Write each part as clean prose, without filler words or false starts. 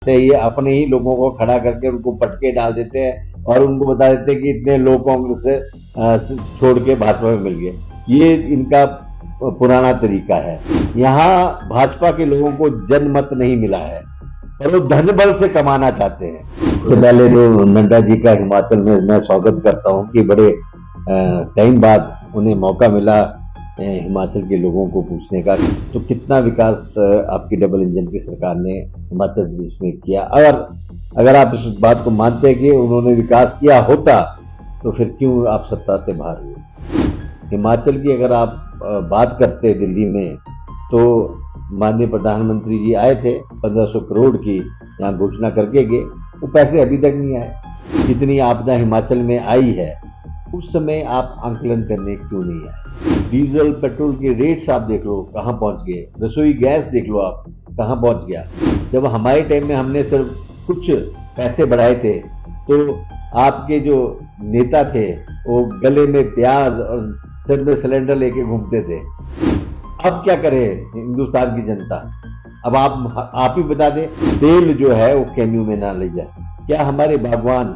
से ये अपने ही लोगों को खड़ा करके उनको पटके डाल देते हैं और उनको बता देते हैं कि इतने लोग कांग्रेस से छोड़ के भाजपा में मिल गए। ये इनका पुराना तरीका है। यहाँ भाजपा के लोगों को जनमत नहीं मिला है और वो धन बल से कमाना चाहते हैं। सबसे पहले तो नड्डा जी का हिमाचल में मैं स्वागत करता हूँ कि बड़े टाइम बाद उन्हें मौका मिला हिमाचल के लोगों को पूछने का तो कितना विकास आपकी डबल इंजन की सरकार ने हिमाचल प्रदेश में किया। अगर आप इस बात को मानते हैं कि उन्होंने विकास किया होता तो फिर क्यों आप सत्ता से बाहर हुए। हिमाचल की अगर आप बात करते दिल्ली में तो माननीय प्रधानमंत्री जी आए थे, 1500 करोड़ की यहाँ घोषणा करके गए, वो पैसे अभी तक नहीं आए। कितनी आपदा हिमाचल में आई है उस समय आप आंकलन करने क्यों नहीं आए। डीजल पेट्रोल के रेट्स आप देख लो कहाँ पहुंच गए, रसोई गैस देख लो आप कहाँ पहुंच गया। जब हमारे टाइम में हमने सिर्फ कुछ पैसे बढ़ाए थे तो आपके जो नेता थे वो गले में प्याज और सिर में सिलेंडर लेके घूमते थे। अब क्या करे हिंदुस्तान की जनता। अब आप ही बता दें, तेल जो है वो कैन्यू में ना ले जाए। क्या हमारे बागवान,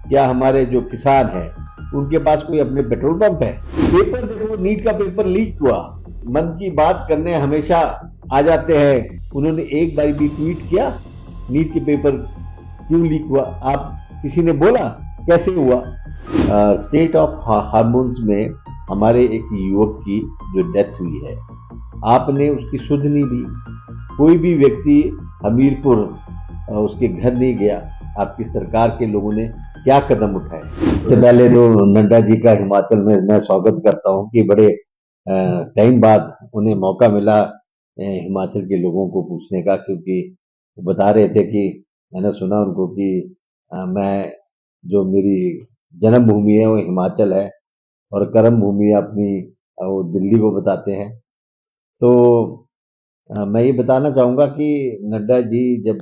क्या हमारे जो किसान हैं उनके पास कोई अपने पेट्रोल पंप है। पेपर देखो, नीट का पेपर लीक हुआ, मन की बात करने हमेशा आ जाते हैं। उन्होंने एक बार भी ट्वीट किया नीट के पेपर क्यों लीक हुआ, आप किसी ने बोला कैसे हुआ। स्टेट ऑफ हार्मोन्स में हमारे एक युवक की जो डेथ हुई है, आपने उसकी सुध नहीं ली। कोई भी व्यक्ति हमीरपुर उसके घर नहीं गया। आपकी सरकार के लोगों ने क्या कदम उठाए। सबसे पहले तो नड्डा जी का हिमाचल में मैं स्वागत करता हूँ कि बड़े टाइम बाद उन्हें मौका मिला हिमाचल के लोगों को पूछने का, क्योंकि वो बता रहे थे कि मैंने सुना उनको कि मैं जो मेरी जन्मभूमि है वो हिमाचल है और कर्म भूमि अपनी वो दिल्ली को बताते हैं। तो मैं ये बताना चाहूँगा कि नड्डा जी जब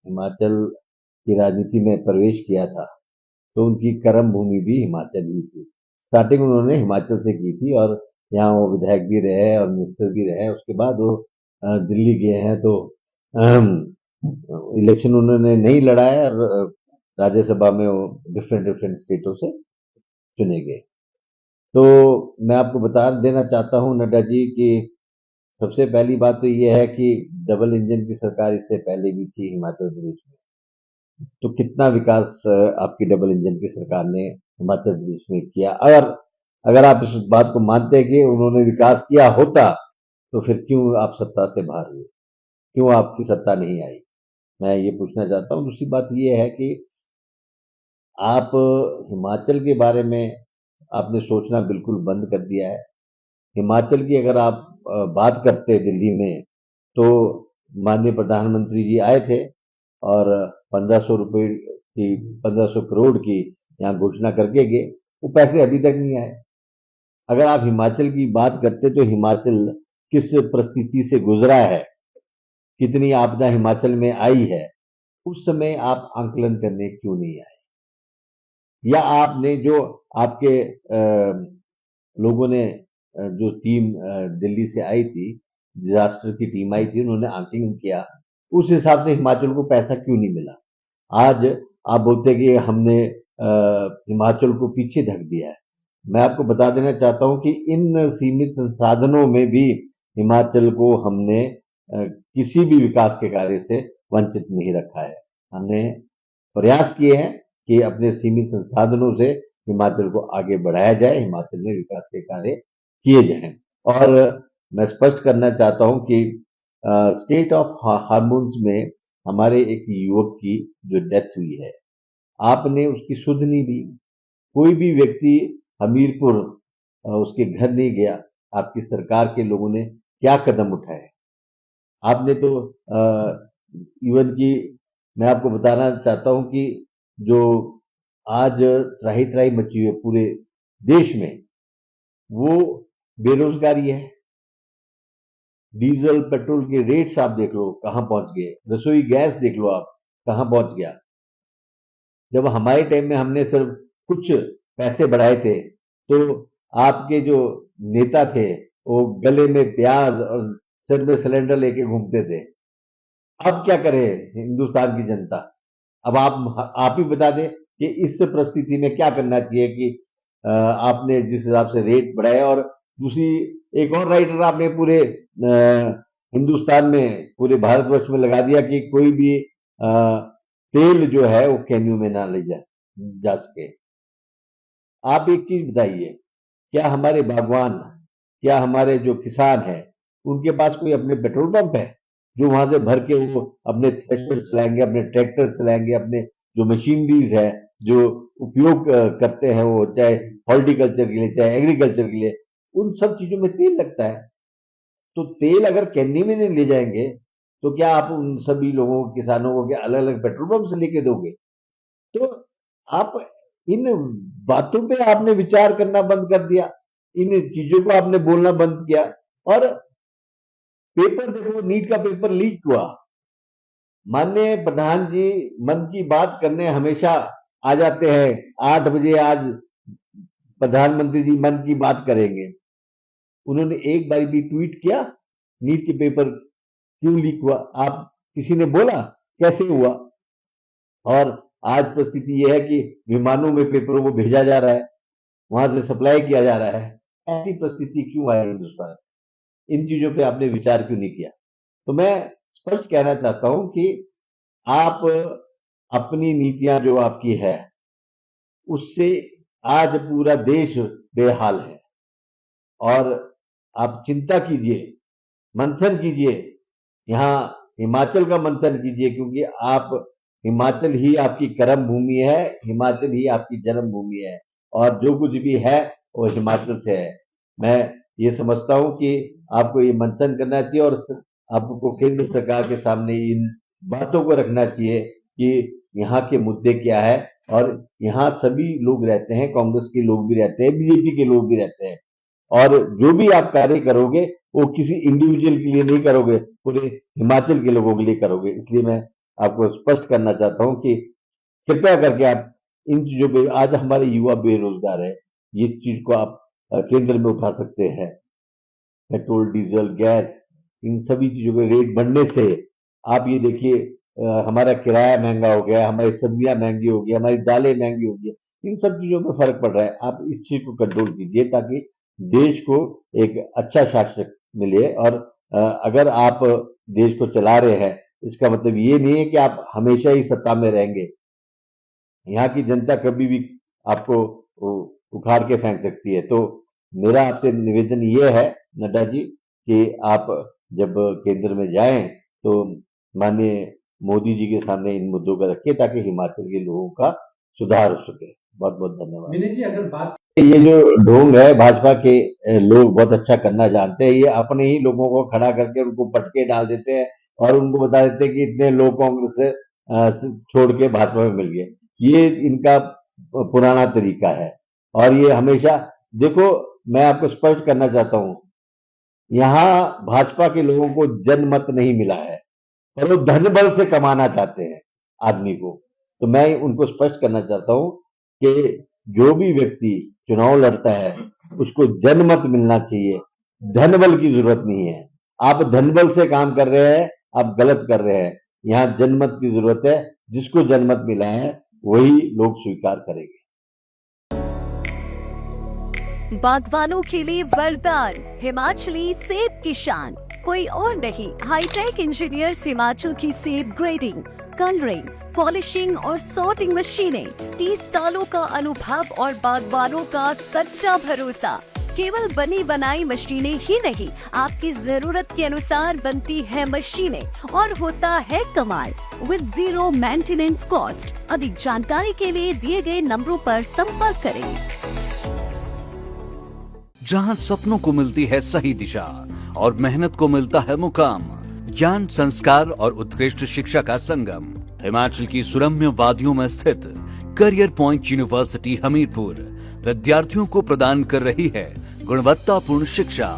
हिमाचल की राजनीति में प्रवेश किया था तो उनकी कर्म भूमि भी हिमाचल ही थी। स्टार्टिंग उन्होंने हिमाचल से की थी और यहाँ वो विधायक भी रहे और मिनिस्टर भी रहे। उसके बाद वो दिल्ली गए हैं तो इलेक्शन उन्होंने नहीं लड़ा है और राज्यसभा में वो डिफरेंट डिफरेंट स्टेटों से चुने गए। तो मैं आपको बता देना चाहता हूँ नड्डा जी कि सबसे पहली बात तो ये है कि डबल इंजन की सरकार इससे पहले भी थी हिमाचल प्रदेश में। तो कितना विकास आपकी डबल इंजन की सरकार ने हिमाचल प्रदेश में किया। अगर आप इस बात को मानते हैं कि उन्होंने विकास किया होता तो फिर क्यों आप सत्ता से बाहर हुए, क्यों आपकी सत्ता नहीं आई, मैं ये पूछना चाहता हूँ। दूसरी बात ये है कि आप हिमाचल के बारे में आपने सोचना बिल्कुल बंद कर दिया है। हिमाचल की अगर आप बात करते दिल्ली में तो माननीय प्रधानमंत्री जी आए थे और 1500 करोड़ की यहाँ घोषणा करके गए, वो पैसे अभी तक नहीं आए। अगर आप हिमाचल की बात करते तो हिमाचल किस परिस्थिति से गुजरा है, कितनी आपदा हिमाचल में आई है, उस समय आप आंकलन करने क्यों नहीं आए। या आपने जो आपके लोगों ने जो टीम दिल्ली से आई थी, डिजास्टर की टीम आई थी, उन्होंने आंकलन किया, उस हिसाब से हिमाचल को पैसा क्यों नहीं मिला। आज आप बोलते हैं कि हमने हिमाचल को पीछे धक दिया है। मैं आपको बता देना चाहता हूं कि इन सीमित संसाधनों में भी हिमाचल को हमने किसी भी विकास के कार्य से वंचित नहीं रखा है। हमने प्रयास किए हैं कि अपने सीमित संसाधनों से हिमाचल को आगे बढ़ाया जाए, हिमाचल में विकास के कार्य किए जाएं। और मैं स्पष्ट करना चाहता हूं कि स्टेट ऑफ हार्मोन्स में हमारे एक युवक की जो डेथ हुई है, आपने उसकी सुध नहीं ली। कोई भी व्यक्ति हमीरपुर उसके घर नहीं गया। आपकी सरकार के लोगों ने क्या कदम उठाए। आपने तो इवन की मैं आपको बताना चाहता हूं कि जो आज त्राही त्राही मची हुई है पूरे देश में, वो बेरोजगारी है। डीजल पेट्रोल के रेट्स आप देख लो कहाँ पहुंच गए, रसोई गैस देख लो आप कहाँ पहुंच गया। जब हमारे टाइम में हमने सिर्फ कुछ पैसे बढ़ाए थे तो आपके जो नेता थे वो गले में प्याज और सिर में सिलेंडर लेके घूमते थे। अब क्या करे हिंदुस्तान की जनता? अब आप ही बता दें कि इस परिस्थिति में क्या करना चाहिए कि आपने जिस हिसाब से रेट बढ़ाया, और दूसरी एक और राइटर आपने पूरे हिंदुस्तान में, पूरे भारतवर्ष में लगा दिया कि कोई भी तेल जो है वो कैन्यू में ना ले जा सके। आप एक चीज बताइए, क्या हमारे बागवान, क्या हमारे जो किसान हैं, उनके पास कोई अपने पेट्रोल पंप है जो वहां से भर के वो अपने थ्रेशर चलाएंगे, अपने ट्रैक्टर चलाएंगे, अपने जो मशीनरीज है जो उपयोग करते हैं, वो चाहे हॉर्टिकल्चर के लिए चाहे एग्रीकल्चर के लिए, उन सब चीजों में तेल लगता है। तो तेल अगर कैनी में नहीं ले जाएंगे तो क्या आप उन सभी लोगों किसानों को क्या अलग अलग पेट्रोल पंप से लेके दोगे? तो आप इन बातों पे आपने विचार करना बंद कर दिया, इन चीजों को आपने बोलना बंद किया। और पेपर देखो, नीट का पेपर लीक हुआ, माननीय प्रधान जी मन की बात करने हमेशा आ जाते हैं, 8 बजे आज प्रधानमंत्री जी मन की बात करेंगे। उन्होंने एक बार भी ट्वीट किया नीट के पेपर क्यों लीक हुआ? आप किसी ने बोला कैसे हुआ? और आज परिस्थिति यह है कि विमानों में पेपरों को भेजा जा रहा है, वहां से सप्लाई किया जा रहा है। ऐसी परिस्थिति क्यों आई हिंदुस्तान? इन चीजों पे आपने विचार क्यों नहीं किया? तो मैं स्पष्ट कहना चाहता हूं कि आप अपनी नीतियां जो आपकी है उससे आज पूरा देश बेहाल है। और आप चिंता कीजिए, मंथन कीजिए, यहाँ हिमाचल का मंथन कीजिए, क्योंकि आप हिमाचल ही आपकी कर्म भूमि है, हिमाचल ही आपकी जन्म भूमि है, और जो कुछ भी है वो हिमाचल से है। मैं ये समझता हूं कि आपको ये मंथन करना चाहिए और आपको केंद्र सरकार के सामने इन बातों को रखना चाहिए कि यहाँ के मुद्दे क्या है। और यहाँ सभी लोग रहते हैं, कांग्रेस के लोग भी रहते हैं, बीजेपी के लोग भी रहते हैं, और जो भी आप कार्य करोगे वो किसी इंडिविजुअल के लिए नहीं करोगे, पूरे हिमाचल के लोगों के लिए करोगे। इसलिए मैं आपको स्पष्ट करना चाहता हूं कि कृपया करके आप इन चीजों पे, आज हमारे युवा बेरोजगार है, ये चीज को आप केंद्र में उठा सकते हैं। पेट्रोल, डीजल, गैस, इन सभी चीजों के रेट बढ़ने से आप ये देखिए, हमारा किराया महंगा हो गया, हमारी सब्जियां महंगी हो गई, हमारी दालें महंगी हो गई, इन सब चीजों में फर्क पड़ रहा है। आप इस चीज को कंट्रोल कीजिए ताकि देश को एक अच्छा शासक मिले। और अगर आप देश को चला रहे हैं, इसका मतलब ये नहीं है कि आप हमेशा ही सत्ता में रहेंगे। यहाँ की जनता कभी भी आपको उखाड़ के फेंक सकती है। तो मेरा आपसे निवेदन ये है नड्डा जी कि आप जब केंद्र में जाएं तो माननीय मोदी जी के सामने इन मुद्दों को रखिए ताकि हिमाचल के लोगों का सुधार हो सके। बहुत बहुत धन्यवाद। विनीत जी, अगर बात ये जो ढोंग है, भाजपा के लोग बहुत अच्छा करना जानते हैं, ये अपने ही लोगों को खड़ा करके उनको पटके डाल देते हैं और उनको बता देते हैं कि इतने लोग कांग्रेस से छोड़ के भाजपा में मिल गए। ये इनका पुराना तरीका है और ये हमेशा, देखो मैं आपको स्पष्ट करना चाहता हूं, यहाँ भाजपा के लोगों को जनमत नहीं मिला है और वो धन बल से कमाना चाहते हैं आदमी को। तो मैं उनको स्पष्ट करना चाहता हूं कि जो भी व्यक्ति चुनाव लड़ता है उसको जनमत मिलना चाहिए, धन बल की जरूरत नहीं है। आप धन बल से काम कर रहे हैं, आप गलत कर रहे हैं। यहाँ जनमत की जरूरत है, जिसको जनमत मिला है वही लोग स्वीकार करेंगे। बागवानों के लिए वरदान, हिमाचली सेब की शान कोई और नहीं। हाईटेक इंजीनियर्स हिमाचल की सेब ग्रेडिंग, कलरिंग, पॉलिशिंग और सॉर्टिंग मशीनें, 30 सालों का अनुभव और बागवानों का सच्चा भरोसा। केवल बनी बनाई मशीनें ही नहीं, आपकी जरूरत के अनुसार बनती है मशीनें और होता है कमाल, विद जीरो मेंटेनेंस कॉस्ट। अधिक जानकारी के लिए दिए गए नंबरों पर संपर्क करें। जहां सपनों को मिलती है सही दिशा और मेहनत को मिलता है मुकाम, ज्ञान, संस्कार और उत्कृष्ट शिक्षा का संगम, हिमाचल की सुरम्य वादियों में स्थित करियर पॉइंट यूनिवर्सिटी हमीरपुर विद्यार्थियों को प्रदान कर रही है गुणवत्तापूर्ण शिक्षा,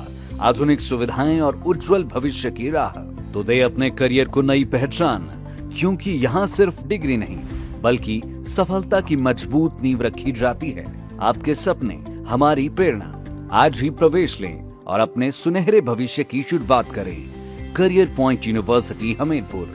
आधुनिक सुविधाएं और उज्जवल भविष्य की राह। तो दे अपने करियर को नई पहचान, क्योंकि यहाँ सिर्फ डिग्री नहीं बल्कि सफलता की मजबूत नींव रखी जाती है। आपके सपने हमारी प्रेरणा। आज ही प्रवेश लें और अपने सुनहरे भविष्य की शुरुआत करें। Career point university Hamirpur.